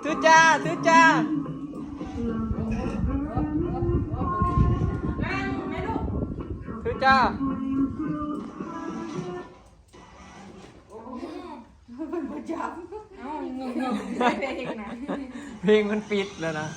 ถือจ้าถือจ้าถือจ้าเพลงมันปิดแล้วนะ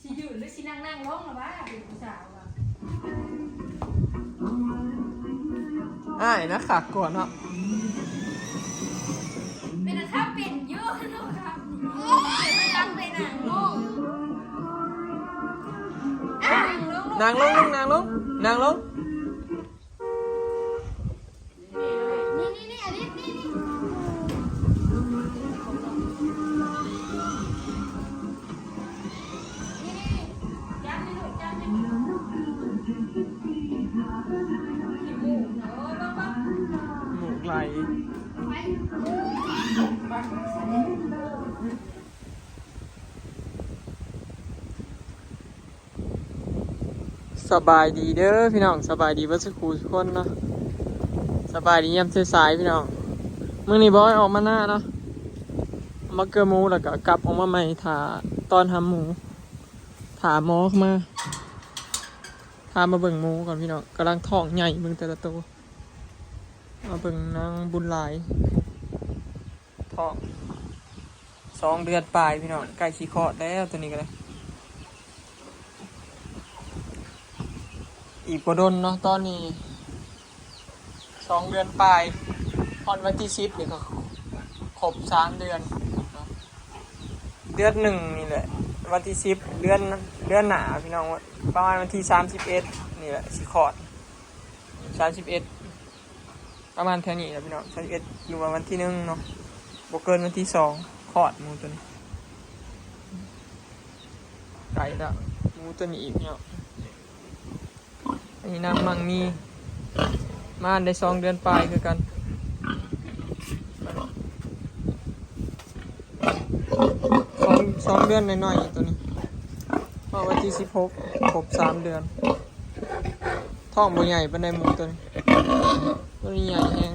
สิอยู่หรือสินั่งร้องหรอวะเป็นผู้สาวอ่ะอ้ายนะขากก่อนเนาะเป็นข้าวเป็นเยอะเนาะครับเป็นยังเป็นหนังลูกนางลงนางลงนางลงนี่อลิสนี่จับนี่ลูกจับนี่ขี้มูกเนาะบ้าง หมูไหลสบายดีเด้อพี่น้องสบายดีเบิดสุขุทุกคนเนาะสบายดียามสายๆพี่น้องมื้อนี้บอยออกมาหน้าเนาะมาเกลือหมูแล้วก็กลับออกมาใหม่ถาตอนทำหมูถาหมอมาถามาเบิ่งหมูก่อนพี่น้องกำลังท้องใหญ่เบิ่งแต่ละตัวมาเบิ่งนางบุญหลายท้อง2 เดือนปลายพี่น้องใกล้สิคลอดแล้วตัวนี้ก็เลยอีกบ่ดนเนาะตอนนี้2 เดือนปลายพอนวันที่10นี่ก็ครบ3 เดือนเนาะเดือน1นี่แหละวันที่10เดือนหน้าพี่น้องประมาณวันที่31นี่แหละสิคลอด31ประมาณเท่านี้แหละพี่น้อง31หรือว่าวันที่1เนาะบ่เกินวันที่2คลอดหมูตัวนี้ไก่ละหมูตัวนี้อีกเนาะอันนี้นางมังมีมาได้2 เดือนปลายคือกันสองเดือนหน่อยๆตัวนี้พอวันที่16ครบ3 เดือนท้องบ่ใหญ่ปานใดหมูตัวนี้ใหญ่แฮง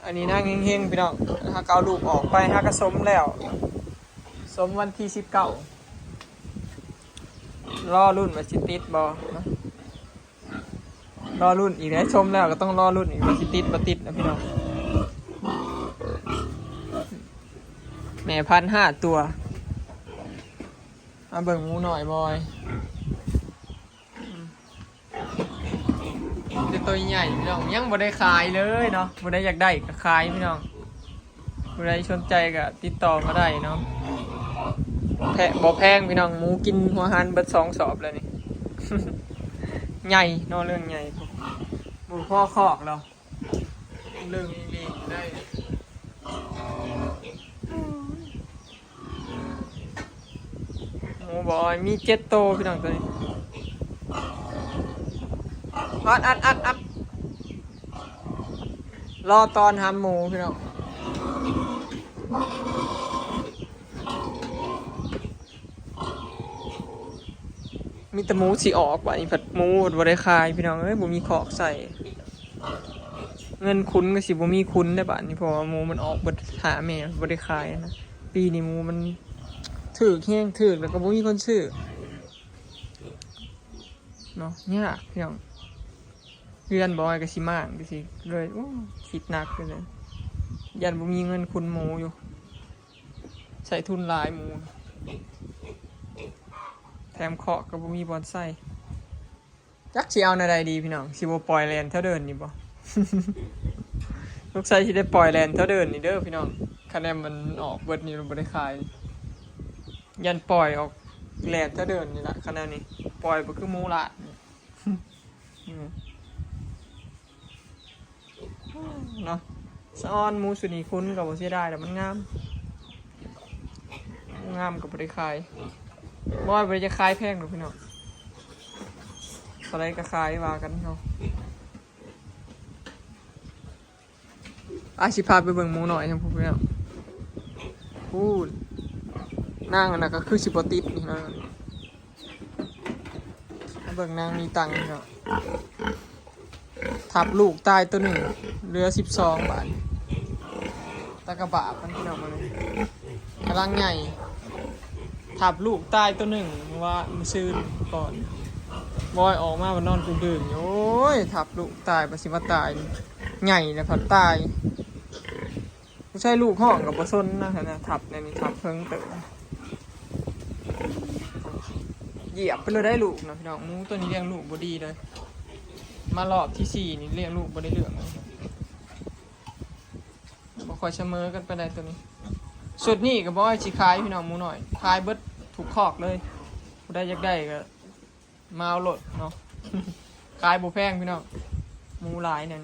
อันนี้นางเฮงๆพี่น้องถ้าเกาลูกออกไปถ้ากระสมแล้วสมวันที่19รอรุ่นว่าสิติดบ่นะรอรุ่นอีกได้ชมแล้วก็ต้องรอรุ่นอีกว่าสิติดบ่ติดนะพี่น้องแม่พันธุ์5 ตัวมาเบิ่งหมูหน่อยบอยเป็นตัวใหญ่พี่น้องยังบ่ได้ขายเลยเนาะบ่ได้อยากได้ก็ขายพี่น้องบ่ได้สนใจก็ติดต่อมาได้เนาะบ่แพงพี่น้องหมูกินหัวหันเบิด2 สอบแล้วนี่ ใหญ่เนาะเรื่องใหญ่หมูพ่อคอกเราเรื่องดีๆได้หมูบอยมี7 โตพี่น้องตัวนี้อัดรอตอนทำหมูพี่น้องมีแต่หมูสิออกว่ะนี่ผัดหมูบ่ได้ขายพี่น้องเอ้ยบ่มีขอกใส่เงินคุ้นก็สิบ่มีคุ้นได้บัดนี้เพราะว่าหมูมันออกเบิดหาแม่บ่ได้ขายนะปีนี้หมูมันถูกแห้งถูกแล้วก็บ่มีคนซื้อเนาะยากพี่น้องเรือนบ่อยก็สิมากก็สิเลยโอ้คิดหนักเลยยันบ่มีเงินคุ้นหมูอยู่ใส่ทุนหลายหมูแถมเคาะกับบ่มีบอลไส้จักสิเอาในใดดีพี่น้องสิบ่ปล่อยแลนเท่าเดินนี่บ่ ลูกไส้สิได้ปล่อยแลนเท่าเดินนี่เด้อพี่น้องคะแนนมันออกเบิดนี่บ่ได้ขายยันปล่อยออกแลนเท่าเดินนี่ล่ะคะแนนนี้ปล่อยบ่คือหมูละเนาะสะออนหมูสุนีคุ้นก็บ่เสียดายแต่มันงามก็บ่ได้ขายบ่อยบ่ได้จะขายแพงหรอกพี่น้องอะไรก็ขายว่ากันเนาะสิพาไปเบิ่งหมูหน่อยครับพวกพี่น้องพูดนั่งน่ะก็คือสิบ่ติดนี่นะเบิ่งนางมีตังค์เนาะทับลูกตายตัวหนึ่งเหลือ12 บาท ตะกระบะมันพี่น้องมาเลยกำลังใหญ่ทับลูกตายตัวหนึ่งว่ามันซื้อก่อนบอยออกมาวันนอนกูดื่มโอ้ยทับลูกตายประสิมาตายใหญ่เลยพัดตายไม่ใช่ลูกห้องกับปะซนนะทับในนี้ทับเพิ่งเติมเหยียบไปเลยได้ลูกนะพี่น้องมูตัวนี้เลี้ยงลูกบดีเลยมารอบที่4นี่เลี้ยงลูกบได้เรื่องเลยบ่ค่อยเสมอกันไปได้ตัวนี้สุดนี่ก็บ่ให้สิขายพี่น้องหมูหน่อยขายเบิดถูกคอกเลยบ่ได้อยากได้ก็มาเอาโลดเนาะ ขายบ่แพงพี่น้องหมูหลายนั่น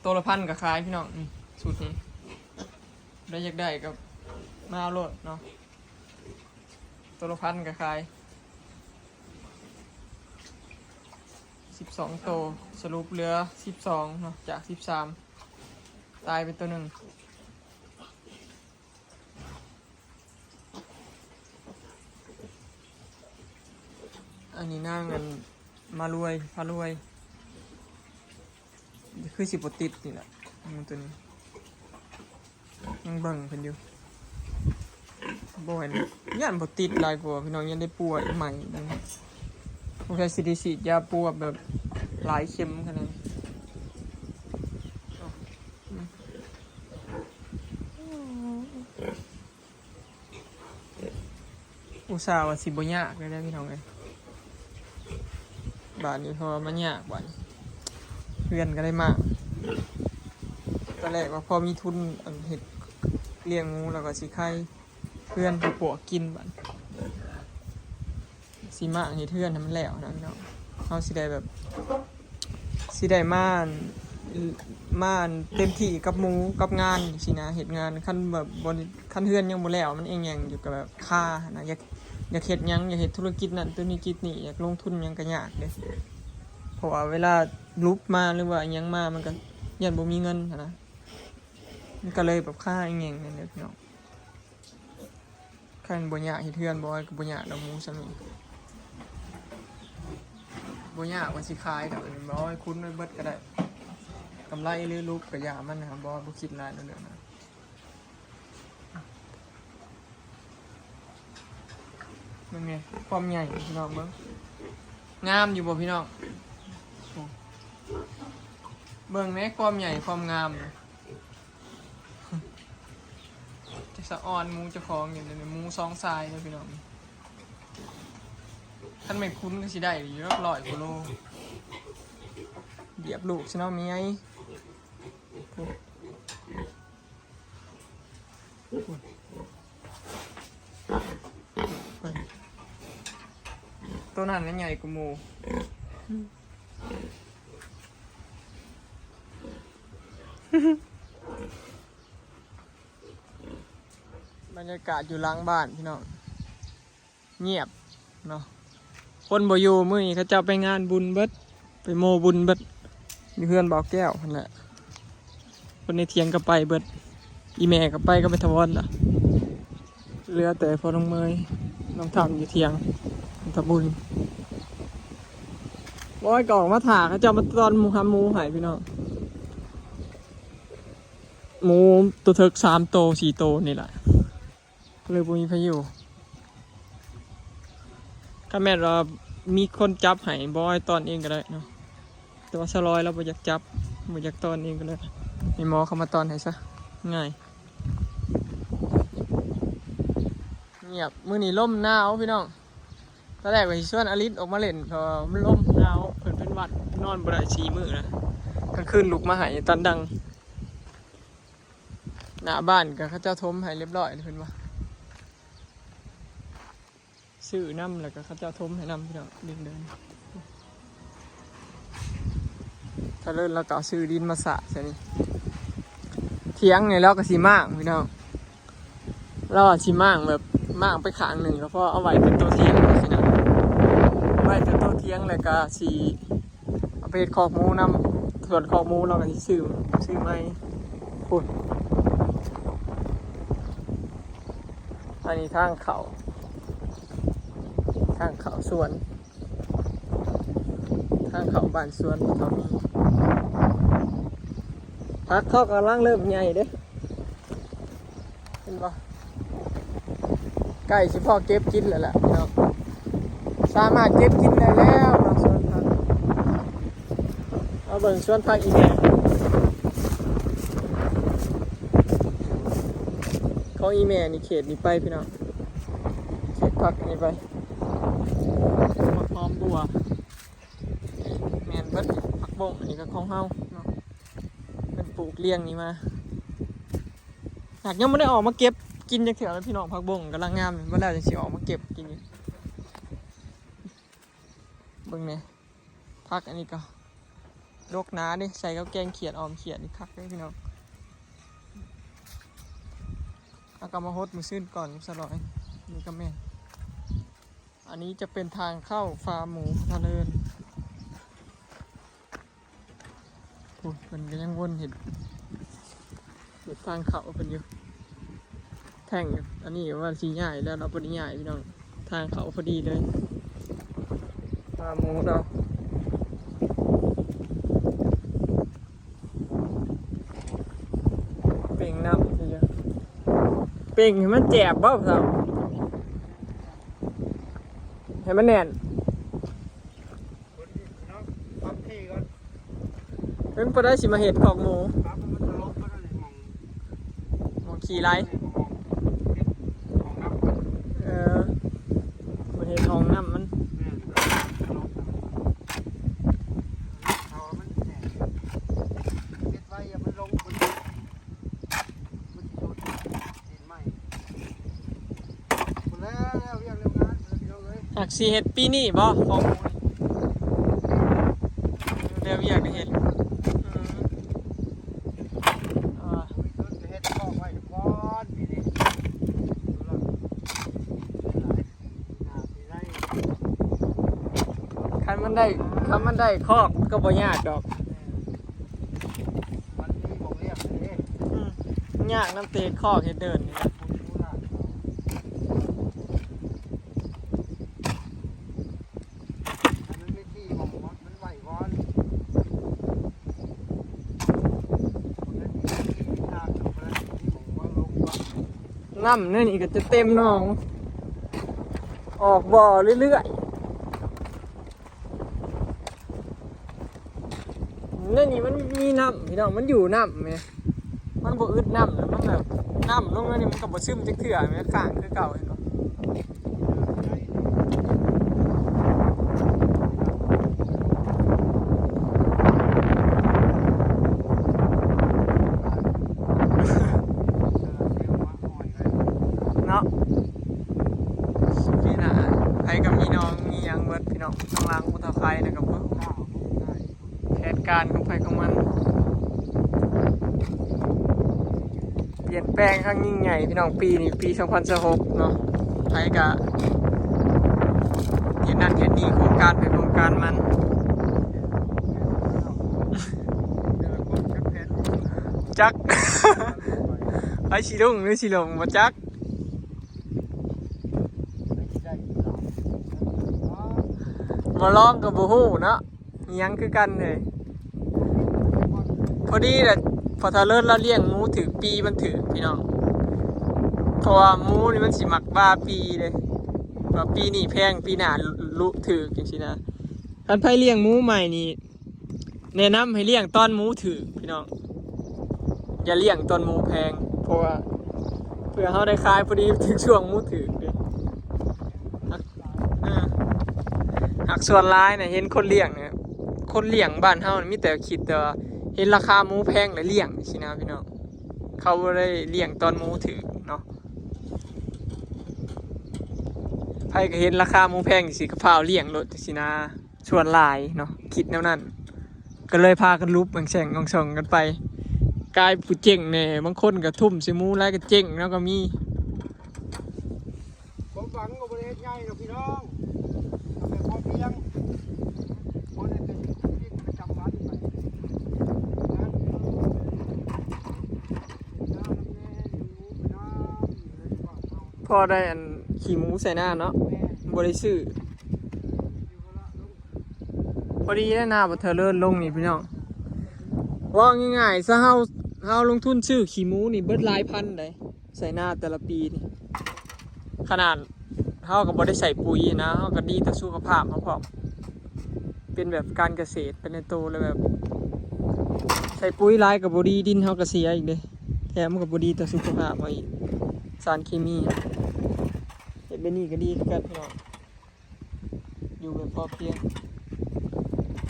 ตัวละ1,000ก็ขายพี่น้องนี่สุดนี้ได้อยากได้ก็มาเอาโลดเนาะตัวละ1,000ก็ขาย12 โตสรุปเหลือ12เนาะจาก13ตายไปตัวหนึ่งอันนี้หน้าเงินมารวยพารวยคือสิบติดนี่แหละมันตัวนี้ยังเบิ่งเพิ่นอยู่บ่เห็นย่านบ่ติดหลายกว่าพี่น้องยังได้ป่วยใหม่นั่นโอเคสิได้ฉีดยาปวดแบบหลายเข็มขนาดนั้นอุตส่าห์ว่าสิบ่ยากเลยนะพี่น้องเอ้ยบาทนี้พอมันยากบาทเพื่อนก็ได้มากตอนแรกว่าพอมีทุนเห็ดเลี้ยงงูแล้วก็สิไข่เพื่อนไปปวกกินบาทสิมากเห็ดเพื่อนทำมันแล้วนะพี่น้องเขาสิได้แบบสิได้ม่านเต็มที่กับหมูกับงานสินะเหตุงานขั้นแบบบนขั้นเพื่อนยังบ่แล้วมันเองยังอยู่กับแบบค่านะอยากเฮ็ดยังอยากเฮ็ดธุรกิจนั่นธุรกิจนี่อยากลงทุนยังก็ยากเด้เพราะว่าเวลาลุบมาหรือว่ายังมามันก็ยันบ่มีเงินนะมันก็เลยแบบค่าเองนั่นแหละพี่น้องขั้นบ่อยากเฮ็ดเพื่อนบ่ก็บ่อยากดอกหมูซะนี่บ่ยากว่าสิขายดอกบ่ให้คุณไว้เบิดก็ได้กำไรหรือลุบก็ยามันนะครับบ่คิดหลายเรื่องนะมันไงความใหญ่พี่น้องเบิ่งงามอยู่บ่พี่น้องเบิ่งแม่ความใหญ่ความงามจะสะออนหมูเจ้าของอยู่ในหมู2สายเลยพี่น้องท่านไม่คุ้นก็สิได้อยู่100 กิโลเหยียบลูกสิเนาะมีไงตัวนั้นใหญ่กว่าหมูบรรยากาศอยู่หลังบ้านพี่น้องเงียบเนาะคนบ่อยู่มื้อนี้เขาเจ้าไปงานบุญเบิดไปโมบุญเบิดมีเพื่อนบอกแก้วนั่นแหละคนในเทียงก็ไปเบิดอีแม่ก็ไปทวอนล่ะเหลือแต่พอน้องเมยน้องทำอยู่เทียงทำบุญบอยก่อนมาถากเขาเจ้ามาตอนหมูทำหมูหายพี่น้องหมูตัวเทิก3 โต 4 โตนี่แหละเลยบ่มีพายุก็แม่เรามีคนจับให้บอยตอนเองก็ได้เนาะแต่ว่าสลอยเราบ่อยากจับบ่อยากตอนเองก็ได้มีหมอเข้ามาตอนให้ซะง่ายเงียบมื้อนี้ลมหนาวพี่น้องตอนแรกว่าสิชวนอลิสออกมาเล่นเพราะมันลมหนาวเพิ่นเป็นหวัดนอนบ่ได้4 มื้อนะกลางคืนลุกมาให้ตอนดังหน้าบ้านก็เขาเจ้าทมให้เรียบร้อยเพิ่นว่าซื้อน้ำแล้วก็เขาเจ้าทมให้น้ำพี่น้องเดินถ้าเลิศเราก็ซื้อดินมาสะใช่นี่เถียงไงเราก็สีมากพี่น้องเราสีมากแบบมากไปขางหนึ่งแล้วพอเอาไว้เป็นตัวเถียงสินะไว้เป็นตัวเถียงแล้วก็สีเอาไปคอกหมูน้ำส่วนคอกหมูเราก็ซื้อไม่พูดอันนี้ทางเขาสวนทางเขาบ้านสวนเขามีไฟ พักเข้ากำลังเริ่มใหญ่เด้เห็นปะไก่สิพ่อเก็บกินแล้วแหละเนาะสามารถเก็บกินได้แล้วเนาะสวนผักเอาเบิ่งสวนผักอีแม่ของอีแม่นี่เขตนี่ไปพี่น้องเขตผักนี่ไปมะพร้อมบัวแมนเบิดผักบงอันนี้ก็ของเฮาเนาะเป็นปลูกเลี้ยงนี่มาหากยังไม่ได้ออกมาเก็บกินจังเถื่อแล้วพี่น้องผักบงกำลังงามเมื่อไหร่จะสิออกมาเก็บกินอยู่เบิ่งเนี่ยผักอันนี้ก็โรคหนาดิใส่กับแกงเขียดออมเขียดนี่คักเลยพี่น้องเอากำมาฮดมือซื่นก่อนสลอยนี่ก็แม่นอันนี้จะเป็นทางเข้าฟาร์มหมูทะเลินโอ้ยมันก็ยังวนเห็นทางเขาเป็นอยู่แท่งอันนี้ว่าสีใหญ่แล้วเราพอดีใหญ่พี่น้องทางเขาพอดีเลยฟาร์มหมูเราเป่งน้ำเยอะเป่งให้มันแจบบ้าเปล่าให้มันแน่นเป็นพอได้สิมาเห็ดของหมูมองขี่ไรมาเห็ดของน้ำมันหักสีเห็ดปีนี่บ่ของหมูเดี๋ยวอยากเห็ดคันมันได้คอกก็บ่ยากดอกยากน้ำเตะคอกเห็ดเดินนี่น้ำนี่ก็จะเต็มหนองออกบ่อเรื่อยๆนี่มันมีน้ำพี่น้องมันอยู่น้ำไหมมันบ่อึดน้ำแล้วมันแบบน้ำลงแล้วนี่มันก็บ่ซึมจักเถื่อไหมข้างคือเก่าเห็นบ่เนาะพี่น่ะไผกับมีน้องมีหยังเบิดพี่น้องข้างล่างอุทาไคนะครับบ่เหตุการณ์ของไผของมันเปลี่ยนแปลงครั้งยิ่งใหญ่พี่น้องปีนี้ปี2026เนาะไผก็เห็นนั่นเห็นนี่โครงการเป็นโครงการมันจัก ไอ้สิลุงหรือสิลงบ่จักมาลองกับบ่ฮู้เนาะมีหยังคือกันเลยพอดีแหละพอทาเลิศเราเลี้ยงหมูถือปีมันถือพี่น้องเพราะว่าหมูนี่มันสิมักบ้าปีเลยว่าปีนี้แพงปีหน้าลุถือจังซี่นะคันไผเลี้ยงหมูใหม่นี่แนะนำให้เลี้ยงตอนหมูถือพี่น้องอย่าเลี้ยงตอนหมูแพงเพราะว่าเพื่อเขาได้ขายพอดีถึงช่วงหมูถือเลยหักส่วนร้ายเนี่ยเห็นคนเลี้ยงเนี่ยคนเลี้ยงบ้านเฮามีแต่คิดแต่ว่าเห็นราคาหมูแพงเลยเลี้ยงสินะพี่น้องเขาบ่ได้เลี้ยงตอนหมูถือเนาะใครก็เห็นราคาหมูแพงสิก็พาเลี้ยงรถสินะส่วนหลายเนาะคิดแนวนั้นก็เลยพากันลุบแข่งๆส่องกันไปกายผู้เจ๋งเนี่ยบางคนก็ทุ่มสิมูแล้วก็เจ๋งแล้วก็มีผมฝังกับบริเวณใหญ่นะพี่น้องทำเป็นพอเพียงพอได้เป็นที่ประจำวันไปพอได้อันขี่หมูใส่หน้าเนาะบริสุทธิ์พอดีได้หน้าบัเทอร์เลอร์ลงนี่พี่น้องว่าง่ายๆซะเฮา เฮาลงทุนซื้อขี้หมูนี่เบิดหลายพันได้ใส่หน้าแต่ละปีนี่ขนาดเฮาก็บ่ได้ใส่ปุ๋ยนะเฮาก็ดีต่อสุขภาพเฮาพร้อมเป็นแบบการเกษตรเป็นในโตเลยแบบใส่ปุ๋ยหลายก็บ่ดีดินเฮาก็เสียอีกเด้แถมมันก็บ่ดีต่อสุขภาพเฮาอีกสารเคมีเฮ็ดแบบนี้ก็ดีคือกันพี่น้องอยู่แบบพอเพียง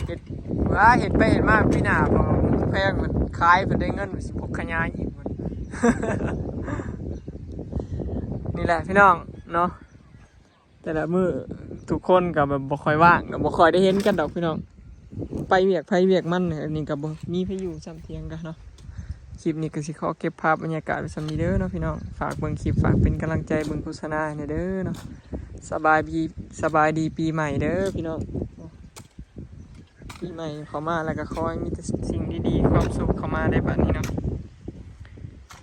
เฮ็ดว่าเฮ็ดไปเฮ็ดมาปีหน้าบ่แพงมันขายเพิ่นได้เงินสิพกขยายอีกมัน นี่แหละพี่น้องเนาะแต่ละมื้อทุกคนก็แบบบ่ค่อยว่างก็บ่ค่อยได้เห็นกันดอกพี่น้องไปเวียกมันอันนี้ก็บ่มีไผอยู่ซ้ำเที่ยงกันเนาะคลิปนี้ก็สิขอเก็บภาพบรรยากาศไว้สำนี้เด้อเนาะพี่น้องฝากเบิ่งคลิปฝากเป็นกำลังใจเบิ่งโฆษณาให้เด้อเนาะสบายดีปีใหม่เด้อพี่น้องปีใหม่เข้ามาแล้วก็ขอให้มีแต่สิ่งดีๆความสุขเข้ามาได้บัดนี้เนาะ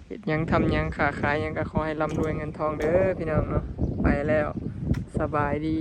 เฮ็ดหยังทำหยังค้าขายหยังก็ขอให้ร่ำรวยเงินทองเด้อพี่น้องเนาะไปแล้วสบายดี